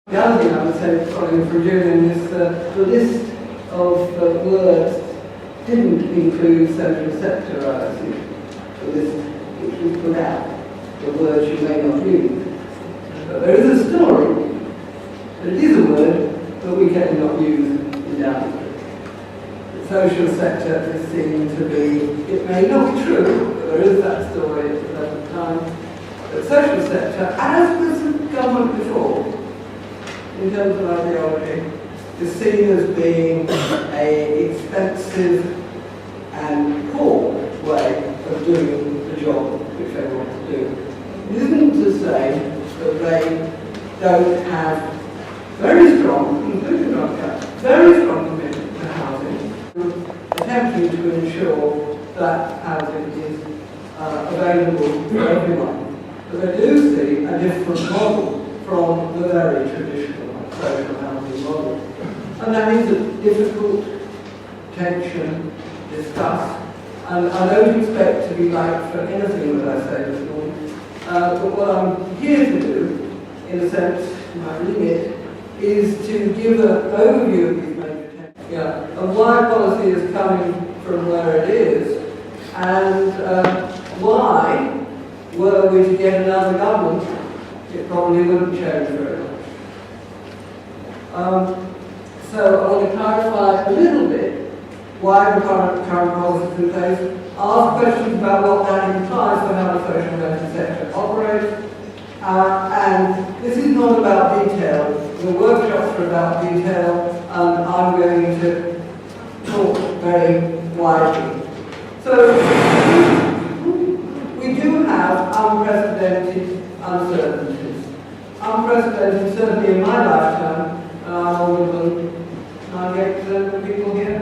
The other thing I would say, following from Julian, is the list of words didn't include social sector, I assume. The list which we put out, the words you may not use. But there is a story, and it is a word that we cannot use in Downstream. The social sector is seen to be, it may not be true, but there is that story at the present time. The social sector, as was the government before, in terms of ideology, is seen as being an expensive and poor way of doing the job which they want to do. It isn't to say that they don't have very strong, including Rockcap, very strong commitment to housing, attempting to ensure that housing is available for everyone. But they do see a different model from the very traditional social housing model. And that is a difficult tension to discuss. And I don't expect to be right for anything that I say this morning. But what I'm here to do, in a sense, my remit, is to give an overview of these major tensions, and why policy is coming from where it is, and why, were we to get another government, it probably wouldn't change very much. So I want to clarify a little bit why the current policy is in place, ask questions about what that implies for how the social venture sector operates, and this is not about detail. The workshops are about detail, and I'm going to talk very widely. So we do have unprecedented uncertainties. Unprecedented, certainly in my lifetime. I'm older than 98% of the people here.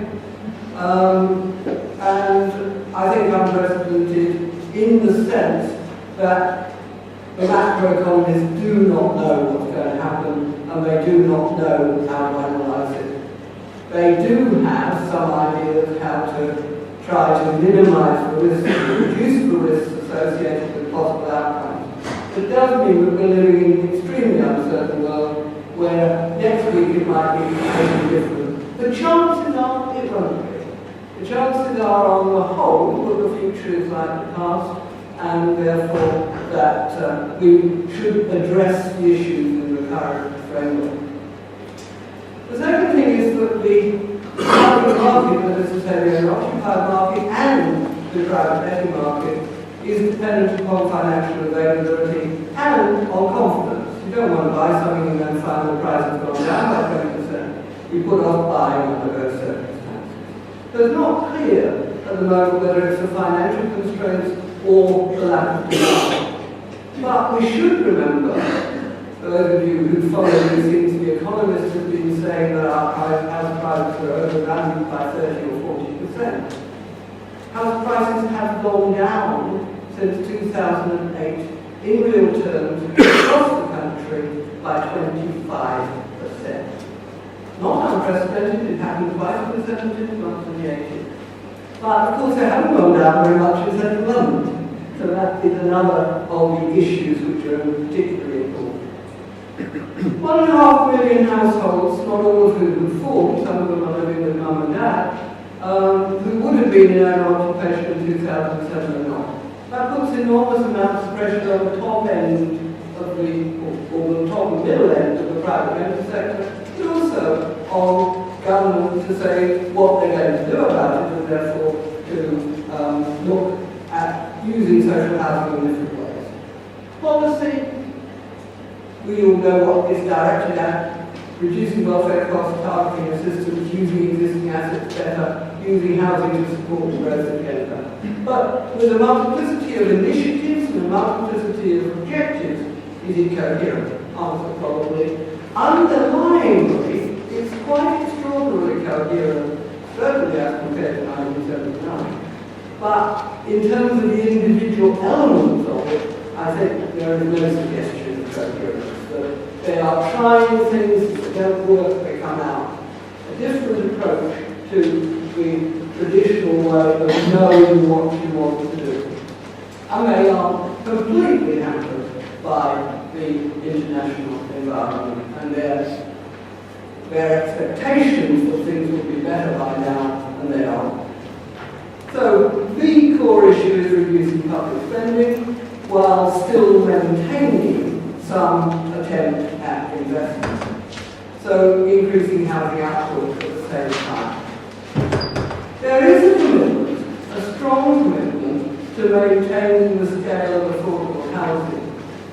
And I think unprecedented in the sense that the macroeconomists do not know what's going to happen, and they do not know how to analyse it. They do have some idea of how to try to minimise the risks, reduce the risks associated with possible outcomes. It does mean that we're living in an extremely uncertain world where next week it might be totally different. The chances are it won't be. The chances are, on the whole, that the future is like the past, and therefore that we should address the issues in the current framework. The second thing is that the housing market, not necessarily an occupied market, and the private equity market is dependent upon financial availability and on confidence. You don't want to buy something and then find the price has gone down by 20%. You put off buying under those circumstances. So it's not clear at the moment whether it's the financial constraints or the lack of demand. But we should remember, for those of you who follow these things, the economists have been saying that our house prices are overvalued by 30 or 40%. House prices have gone down since 2008 in real terms across the country by 25%. Not unprecedented, it happened twice in the 70s, once in the 80s. But of course they haven't gone down very much in central London. So that is another of the issues which are particularly important. 1.5 million households, not all of whom have formed, some of them are living with mum and dad, who would have been in own occupation in 2007 or not. That puts enormous amounts of pressure on the top end of or the top and middle end of the private rental sector, but also on government to say what they're going to do about it, and therefore to look at using social housing in different ways. Policy, we all know what is directed at: reducing welfare costs, targeting assistance, using existing assets better, using housing to support the growth agenda. But with a multiplicity of initiatives and a multiplicity of objectives, is it coherent? Answer probably. Underlyingly, it's quite extraordinarily coherent, certainly as compared to 1979. But in terms of the individual elements of it, I think there is no suggestion of coherence. That they are trying things, if they don't work, they come out. A different approach to the traditional way of knowing what you want to do. I may completely hampered by the international environment and their expectations that things will be better by now, and they are. So the core issue is reducing public spending while still maintaining some attempt at investment. So increasing housing output at the same time. There is a commitment, a strong commitment, to maintaining the scale of affordable housing.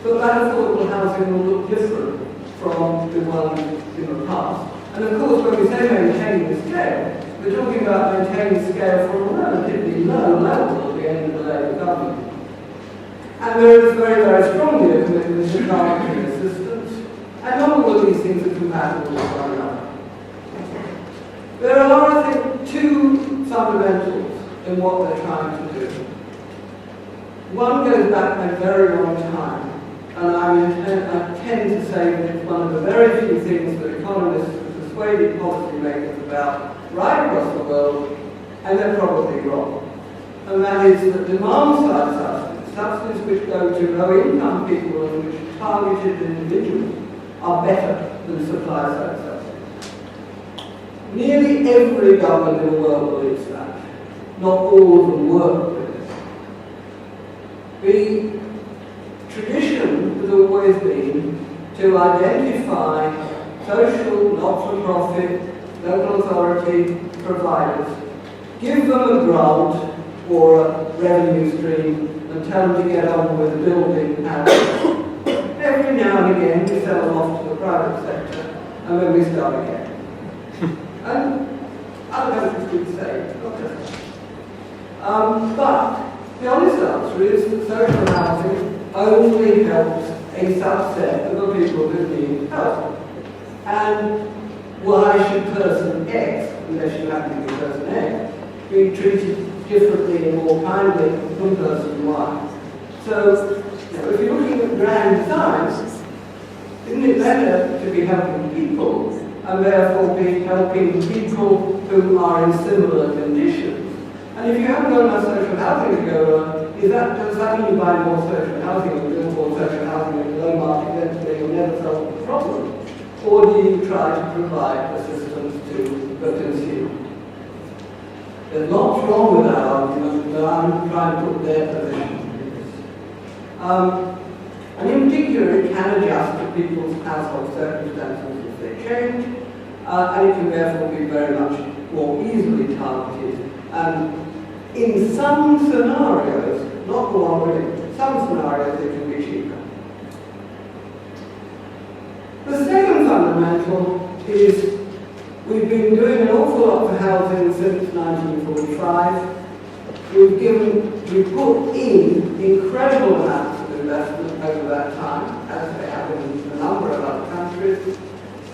But that affordable housing will look different from the one in the past. And of course, when we say maintaining the scale, we're talking about maintaining scale from a relatively low level at the end of the Labour government. And there is very, very strongly a commitment to targeting assistance, and not all of these things are compatible with one another. There are, I think, two fundamentals in what they're trying to do. One goes back a very long time, and I tend to say that it's one of the very few things that economists have persuaded policymakers about right across the world, and they're probably wrong. And that is that demand-side subsidies which go to low-income people and which are targeted individuals are better than supply-side subsidies. Nearly every government in the world believes that. Not all of them work with it. The tradition has always been to identify social, not-for-profit, local authority providers, give them a grant or a revenue stream, and tell them to get on with building houses. Every now and again we sell them off to the private sector, and then we start again. And other countries do the same, not just us. But the honest answer is that social housing only helps a subset of the people who need help. And why should person X, unless you happen to be person X, be treated differently and more kindly from person Y? So, if you're looking at grand designs, isn't it better to be helping people and therefore be helping people who are in similar conditions? And if you haven't got enough social housing to go on, does that mean you buy more social housing and build more social housing at low market density and you'll never solve the problem? Or do you try to provide assistance to the consumer? There's lots wrong with that argument, but I'm trying to put their position in this. And in particular, it can adjust to people's household circumstances if they change, and it can therefore be very much more easily targeted. And in some scenarios, not all really, some scenarios it can be cheaper. The second fundamental is we've been doing an awful lot for housing since 1945. We've put in incredible amounts of investment over that time, as they have in a number of other countries.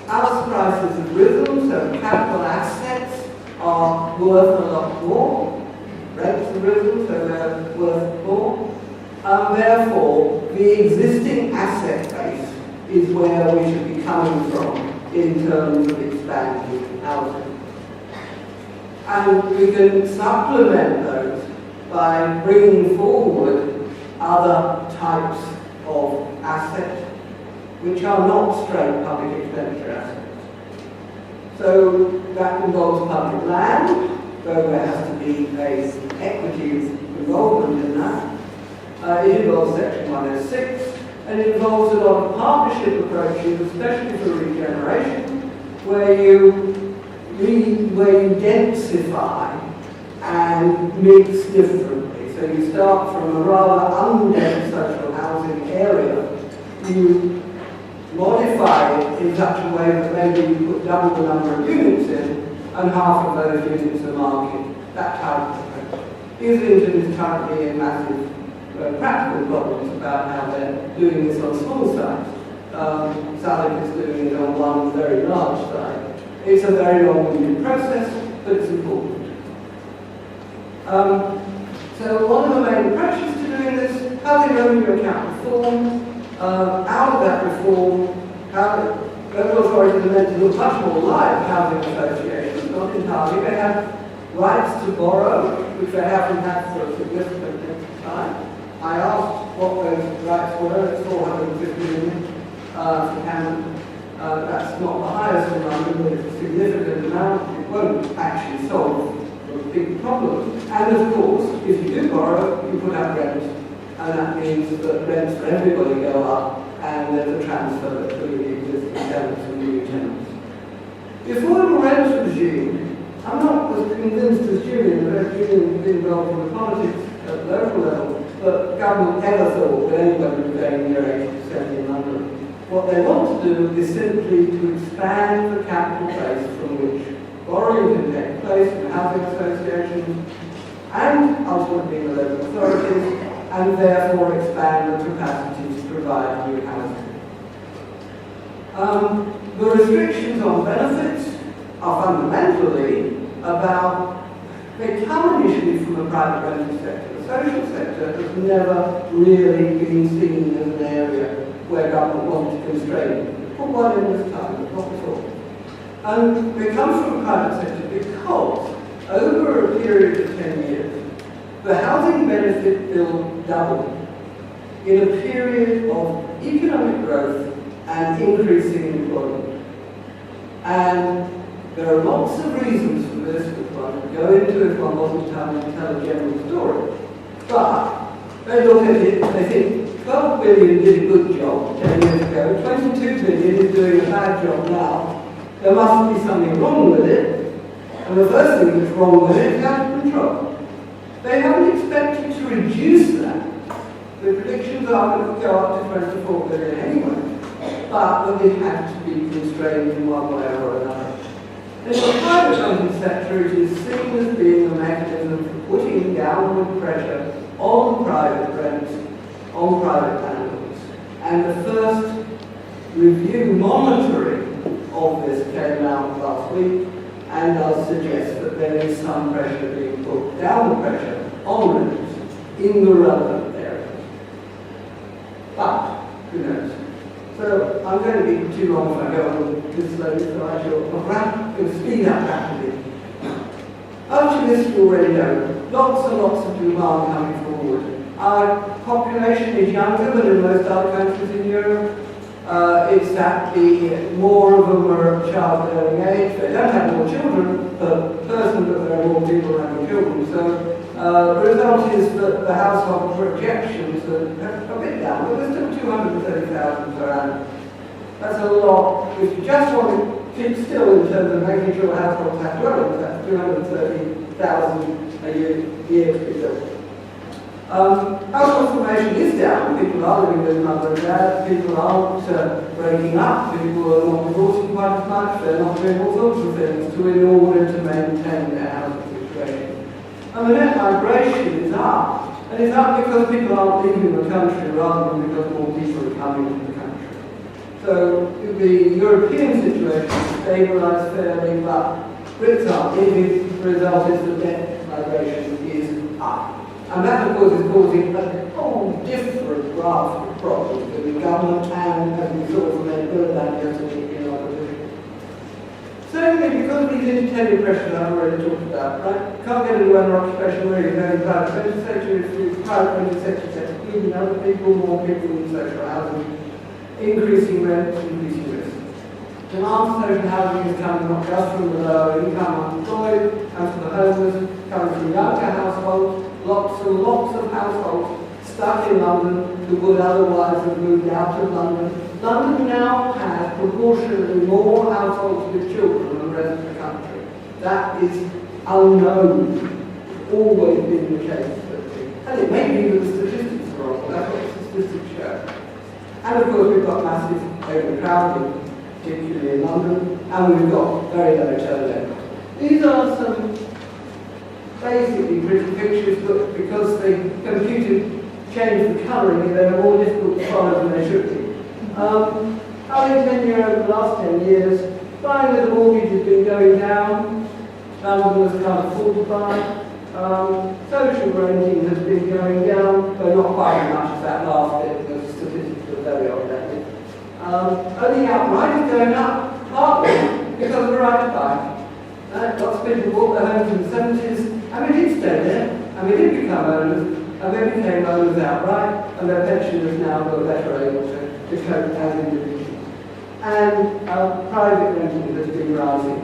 House prices have risen, so capital assets are worth a lot more. Rents have risen, so they're worth more. Therefore, the existing asset base is where we should be coming from in terms of expanding housing. And we can supplement those by bringing forward other types of assets which are not straight public expenditure assets. So that involves public land, though there has to be an equity involvement in that. It involves Section 106, and it involves a lot of partnership approaches, especially for regeneration, where you densify and mix differently. So you start from a rather undense social housing area, you modify it in such a way that maybe you put double the number of units in, and half of those units are market. That type of approach. Islington is currently in massive practical problems about how they're doing this on small sites. Southwark is doing it on one very large site. It's a very long-winded process, but it's important. So one of the main approaches to doing this, housing revenue account reform. Out of that reform, local authorities are meant to look much more like housing associations, not entirely. They have rights to borrow, which they haven't had for a significant length of time. I asked what those rights were. It's 450 million for Camden. That's not the highest in London, but it's a significant amount. It won't actually solve the big problem. And of course, if you do borrow, you put up rent, and that means that rents for everybody go up, and there's a transfer between the existing tenants and new tenants. The affordable rent regime, I'm not as convinced as Julian, that Julian has been involved in the politics at the local level, but government ever thought that anybody was going near 80% in London. What they want to do is simply to expand the capital base from which borrowing can take place in housing associations and ultimately the local authorities, and therefore expand the capacity to provide new housing. The restrictions on benefits are fundamentally about, they come initially from the private rental sector. The social sector has never really been seen as an area where government wants to constrain. Put one in this time, not before. And it comes from the private sector because over a period of 10 years, the housing benefit bill doubled in a period of economic growth and increasing employment. And there are lots of reasons for this, which one could go into if one wasn't trying to tell a general story. But they look at it, they think 12 billion did a good job 10 years ago, 22 billion is doing a bad job now. There must be something wrong with it, and the first thing that's wrong with it is out of control. They haven't expected to reduce that. The predictions are that it will go up to 24 billion anyway, but that it has to be constrained in one way or another. In the private rental sector, it is seen as being a mechanism for putting downward pressure on private rents, on private landlords. And the first review monitoring of this came out last week and does suggest that there is some pressure being put, downward pressure on rents in the relevant areas. But, who knows? So I'm going to be too long if I go on this slowly, so I shall going to speed up rapidly. Up to this you already know, lots and lots of demand coming forward. Our population is younger than in most other countries in Europe. It's that more of them are of childbearing age. They don't have more children per person, but there are more people having children. So the result is that the household projections are a bit down, but there's still 230,000 per annum. That's a lot. If you just want to keep still in terms of making sure households have dwellings, that's 230,000 a year to be built. Household formation is down. People are living with mother and dad. People aren't breaking up. People are not divorcing quite as much. They're not doing all sorts of things in order to maintain their housing situation. And the net migration is up. And it's up because people aren't leaving the country rather than because more people are coming to the country. So the European situation is stabilised fairly, but Brits aren't leaving. The result is that net migration is up. And that, of course, is causing a whole different raft of problems with the government and, as we saw from the Provenance yesterday, in opposition. Secondly, because of these intended pressures I've already talked about, right? Can't get into one occupation really, very private rental sector, it's private rental sector, including other people, more people in social housing, increasing rents, increasing risk. Demand for social housing is coming not just from the lower income unemployed and from the homeless, coming from younger households, lots and lots of households stuck in London who would otherwise have moved out of London. London now has proportionately more households with children than the rest of the country. That is unknown. It's always been the case. And it may be that the statistics are wrong, but that's what the statistics show. And of course we've got massive overcrowding, particularly in London, and we've got very low turnover. These are some basically pretty pictures, but because the computer changed the colouring, they're more difficult to follow than they should be. Housing tenure over the last 10 years, buying with a mortgage has been going down. London was kind of full to buy. Social renting has been going down, but not quite as much as that last bit, because the statistics are very outdated. Only outright is going up, partly because of the right to buy. Lots of people bought their homes in the 70s, and we did stay there, and we did become owners, and they became owners outright, and their pensioners now were better able to cope as individuals. And private renting has been rising.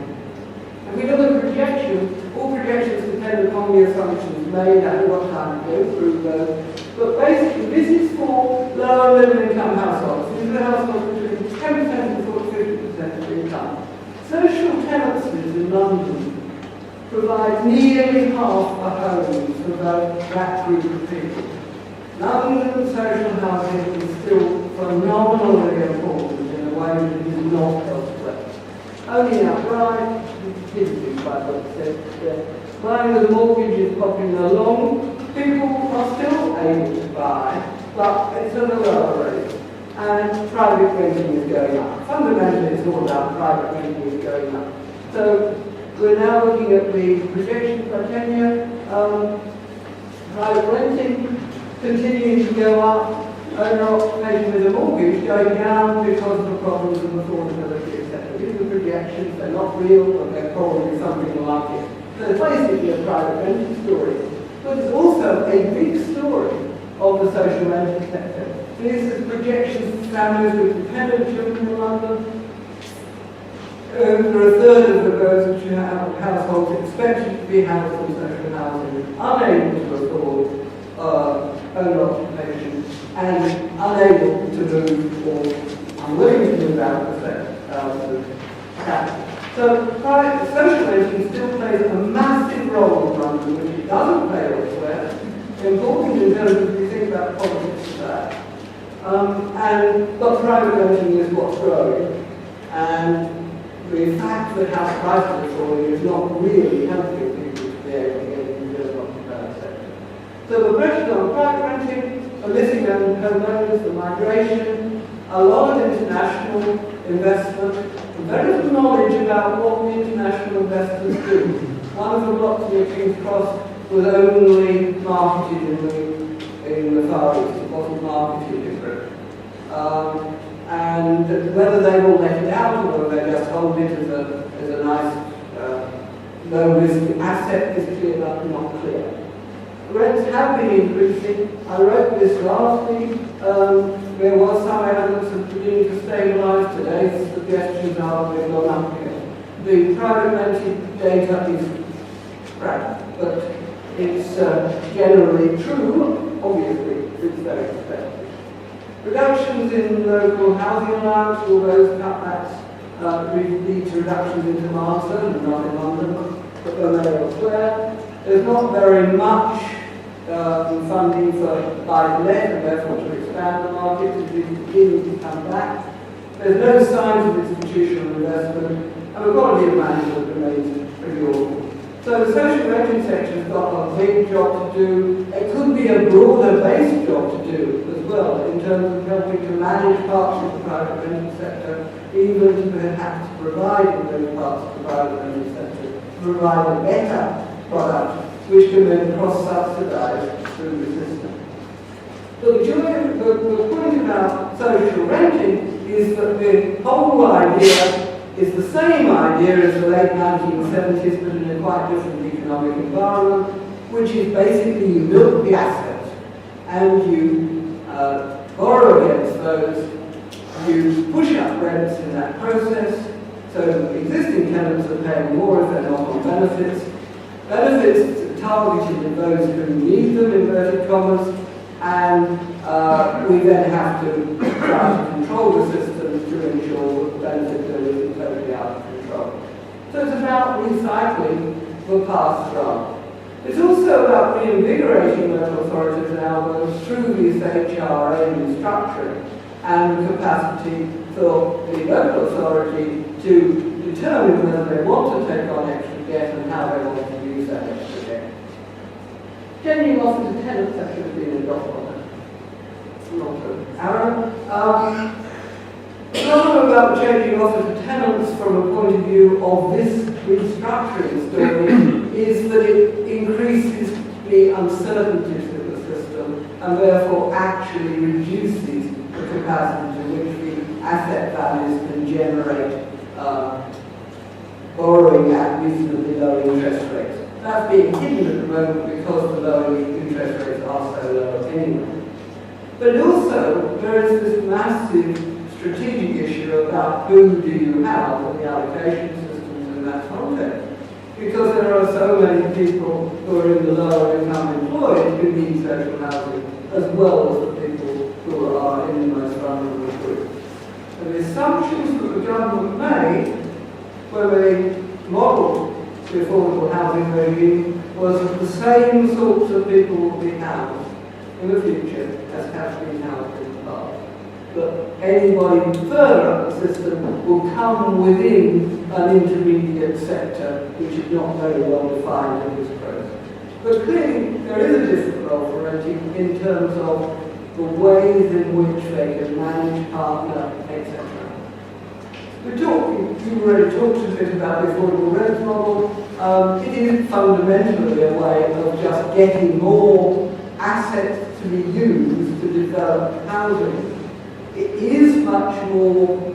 And we look at projections. All projections depend upon the assumptions made and what time to go through those. But basically, this is for lower middle income households. These are the households between 10% and 50% of income. Social tenancies in London provide nearly half the homes for that group of people. London social housing is still phenomenally important in a way that it is not elsewhere. Only outright, buying with a mortgage is popping along. People are still able to buy, but it's at a lower rate. And private renting is going up. Fundamentally, it's all about private renting is going up. So we're now looking at the projections for 10 years. Private renting continuing to go up. Owner occupation with a mortgage going down because of the problems of affordability, etc. These are projections, they're not real, but they're probably something like it. So it's basically a private renting story. But it's also a big story of the social renting sector. This is projections of families with dependent children in London. Over a third of those households expected to be housed in social housing, unable to afford own occupation, and unable to move or unwilling to move out of the capital. So social renting still plays a massive role in London, which it doesn't play elsewhere. Important in terms of if you think about politics of that. But private renting is what's growing. And the fact that house prices are falling is not really helping people to be able to get into the occupied sector. So the pressure on private renting, the missing homeowners, the migration, a lot of international investment, and very little knowledge about what the international investors do. One of the blocks near King's Cross was only marketed in the Far East. It wasn't marketed in Britain. And whether they will let it out or whether they just hold it as a nice low-risk asset is clear, but not clear. Rents have been increasing. I wrote this last week. There was some evidence of beginning to stabilise. Today's suggestions are they've gone up again. The private rented data is crap, but it's generally true. Obviously, it's very expensive. Reductions in local housing allowance, all those cutbacks lead to reductions in demand, certainly not in London, but they're elsewhere. There's not very much funding for buy-to-let, and therefore to expand the market as it begins to come back. There's no signs of institutional investment, and the quality of management remains pretty awful. So the social renting sector's got a big job to do. It could be a broader-based job to do as well, in terms of helping to manage parts of the private renting sector, even to perhaps provide in those parts of the private renting sector, provide a better product, which can then cross-subsidise through the system. The point about social renting is that the whole idea is the same idea as the late 1970s, but in a quite different economic environment, which is basically you build the asset and you borrow against those, you push up rents in that process, so existing tenants are paying more if they're not on benefits. Benefits targeted at those who need them, inverted commas, and we then have to try to control the system to ensure that the benefit bill isn't totally out of control. So it's about recycling the past from. It's also about reinvigorating local authorities now through this HRA restructuring and the capacity for the local authority to determine whether they want to take on extra debt and how they want to use that extra debt. Genuine offers to tenants that should have been a drop on it. Not an arrow. The problem about changing offers to tenants from a point of view of this restructuring story is that it increases the uncertainties of the system and therefore actually reduces the capacity to which the asset values can generate borrowing at reasonably low interest rates. That's being hidden at the moment because the lower interest rates are so low anyway. But also, there is this massive strategic issue about who do you have and the allocation systems in that context. Because there are so many people who are in the lower income employed who need social housing, as well as the people who are in the most vulnerable groups. And the assumptions that the government made when they modelled the affordable housing regime was that the same sorts of people will be housed in the future as have been housed in the past. But anybody further up the system will come within an intermediate sector which is not very well defined in this process. But clearly there is a different role for renting in terms of the ways in which they can manage, partner, etc. You've already talked a bit about the affordable rent model. It is fundamentally a way of just getting more assets to be used to develop housing. It is much more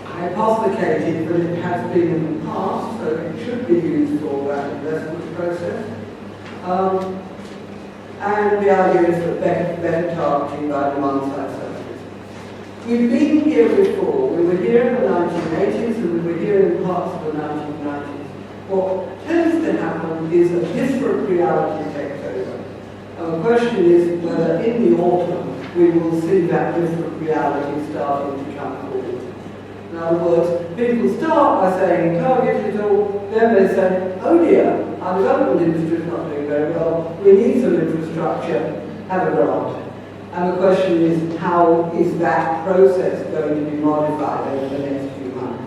hypothecated than it has been in the past, so it should be used for that investment process. And the idea is that better targeting by demand-side services. We've been here before. We were here in the 1980s and we were here in parts of the 1990s. What tends to happen is a different reality takes over. And the question is whether in the autumn we will see that different reality starting to come forward. In other words, people start by saying target it all, then they say, oh dear, our development industry is not doing very well, we need some infrastructure, have a grant. And the question is, how is that process going to be modified over the next few months?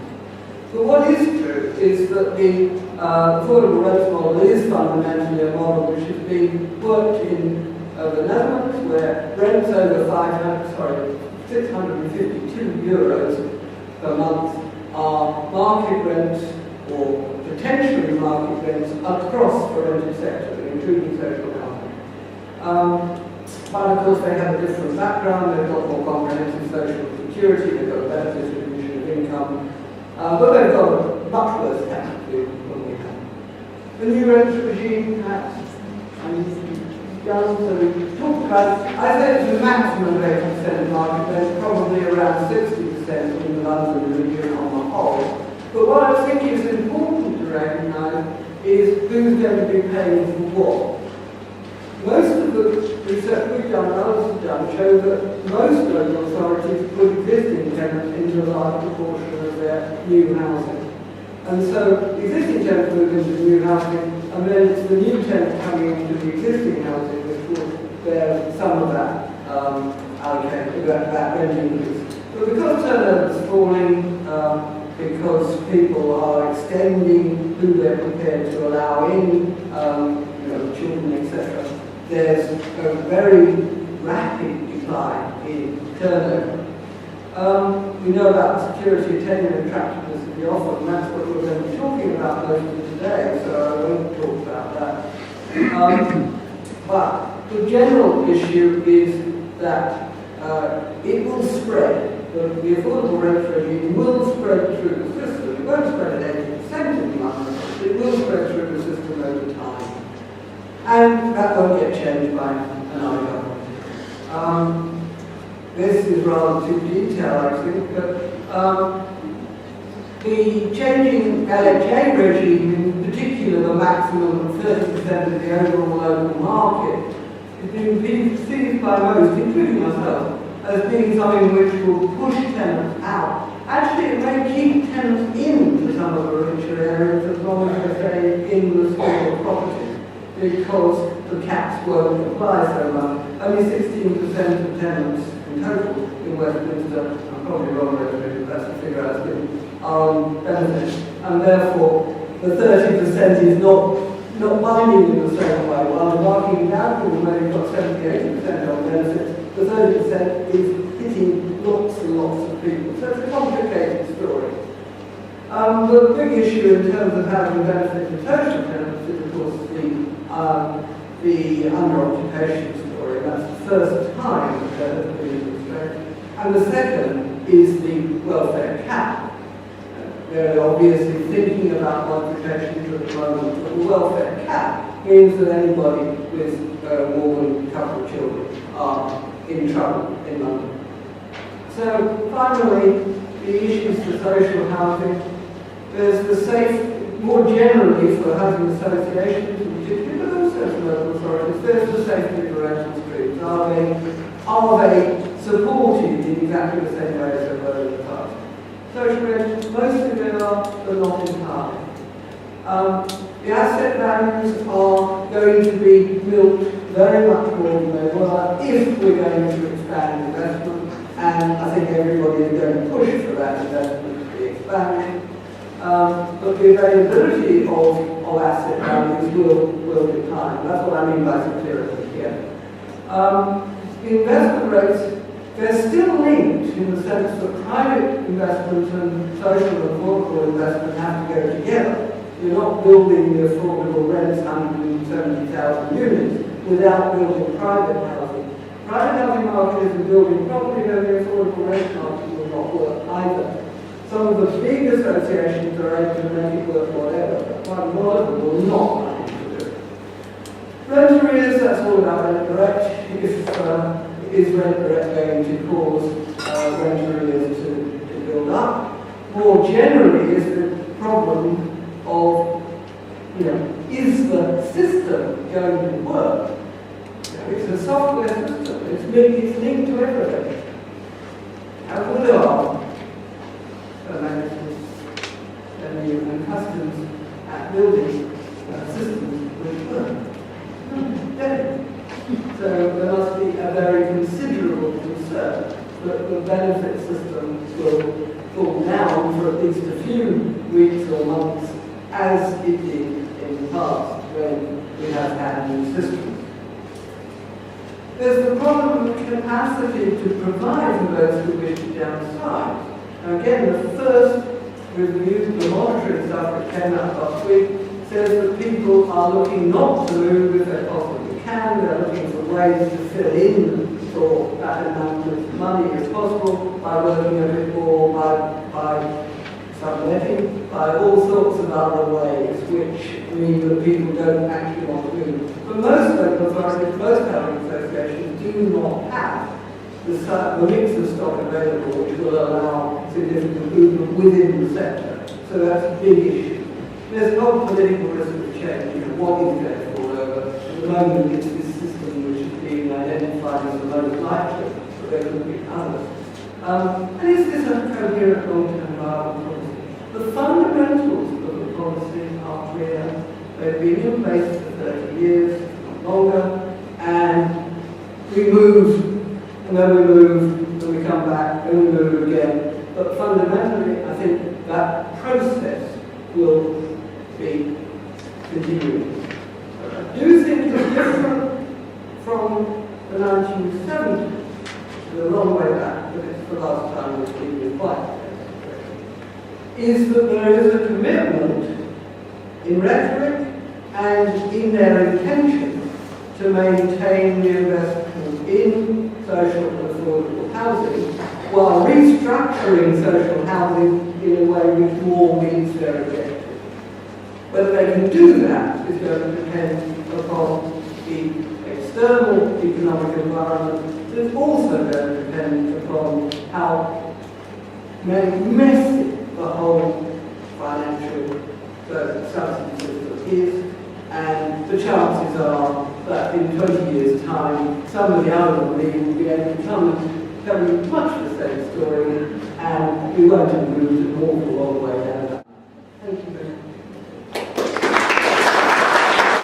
So what is true is that the affordable rents model is fundamentally a model which has been worked in the Netherlands, where rents over 652 euros per month are market rents or potentially market rents across the rented sector, including social housing. But of course they have a different background, they've got more comprehensive social security, they've got a better distribution of income, but they've got a much worse tax bill than we have. The new rent regime tax, so we talked about, I say it's a maximum of 80% market rent, probably around 60% in the London region on the whole. But what I think is important to recognise is who's going to be paying for what. Most of the research we've done and others have done show that most local authorities put existing tenants into a large proportion of their new housing. And so existing tenants move into new housing, and then it's the new tenant coming into the existing housing which will bear some of that allocated, that rent increase. But because turnover is falling, because people are extending who they're prepared to allow in, children, etc., there's a very rapid decline in turnover. We know about the security, tenure, and attractiveness of the offer, and that's what we're going to be talking about most of today, so I won't talk about that. But the general issue is that it will spread. The affordable rent regime will spread through the system. It won't spread at 80% in London, but it will spread through the system over time. And that won't get changed by another government. This is rather too detailed, I think, but the changing LHA regime, in particular the maximum of 30% of the overall local market, is being perceived by most, including myself, as being something which will push tenants out. Actually, it may keep tenants in to some of the richer areas as long as they stay in the smaller properties, because the caps won't apply so much. Only 16% of tenants in total in Westminster, I'm probably wrong there, that's the figure I was given, are on benefits, and therefore the 30% is not binding in the same way. While the marking down people maybe got 70-80% on benefits, the 30% is hitting lots and lots of people. So it's a complicated story. The big issue in terms of having benefit to social tenants is, of course, the under-occupation story. That's the first time that there has been a constraint. And the second is the welfare cap. very obviously thinking about modifications at the moment, but the welfare cap means that anybody with more than a couple of children are in trouble in London. So finally, the issues for social housing. There's the safe, more generally for housing associations in particular, but also for local authorities, there's the safety of the rental streams. Are they supported in exactly the same way as they were in the past? Social rent, mostly they are, but not entirely. The asset values are going to be milked very much more than they were if we're going to expand investment, and I think everybody is going to push for that investment to be expanded. But the availability of asset values will decline. That's what I mean by security here. The investment rates, they're still linked in the sense that private investment and social and affordable investment have to go together. You're not building the affordable rents, 170,000 units, without building private housing. Private housing market isn't building properly, though the affordable rent market will not work either. Some of the big associations are able to make it work whatever, but quite a lot of them will not manage to do it. Rent arrears, that's all about rent direct. Is rent direct going to cause rent arrears to build up? More generally, is the problem of, is the system going to work? It's a software system. It's linked to everything. How good are revenue and customs at building systems which work? Dead. So there must be a very considerable concern that the benefit system will fall down for at least a few weeks or months, as it did in the past when we have had new systems. There's the problem of capacity to provide for those who wish to downsize. Now again, the first review, the monitoring stuff that came out last week, says that people are looking not to move if they possibly can. They're looking for ways to fill in for that amount of money as possible by working a bit more, by subletting, by all sorts of other ways, which mean that people don't actually want to move. But most local authorities, most housing associations do not have the mix of stock available which will allow significant movement within the sector. So that's a big issue. There's no political risk of change. What is going to fall over? At the moment, it's this system which is being identified as the most likely, but there could be others. And is this a coherent long-term environment policy? The fundamentals of the policy are clear. They've been in place for 30 years, not longer, and we move, and then we move, and we come back, and we move again. But fundamentally, I think that process will be continuing. I do think it's different from the 1970s. It's a long way back, but it's the last time we've been quite. Is that there is a commitment in rhetoric and in their intention to maintain the investment in social and affordable housing while restructuring social housing in a way which more meets their objectives. Whether they can do that is going to depend upon the external economic environment. It's also going to depend upon how messy the whole financial subsidy system is, and the chances are that in 20 years' time, somebody out of me will be able to tell you much the same story, and we won't have moved an awful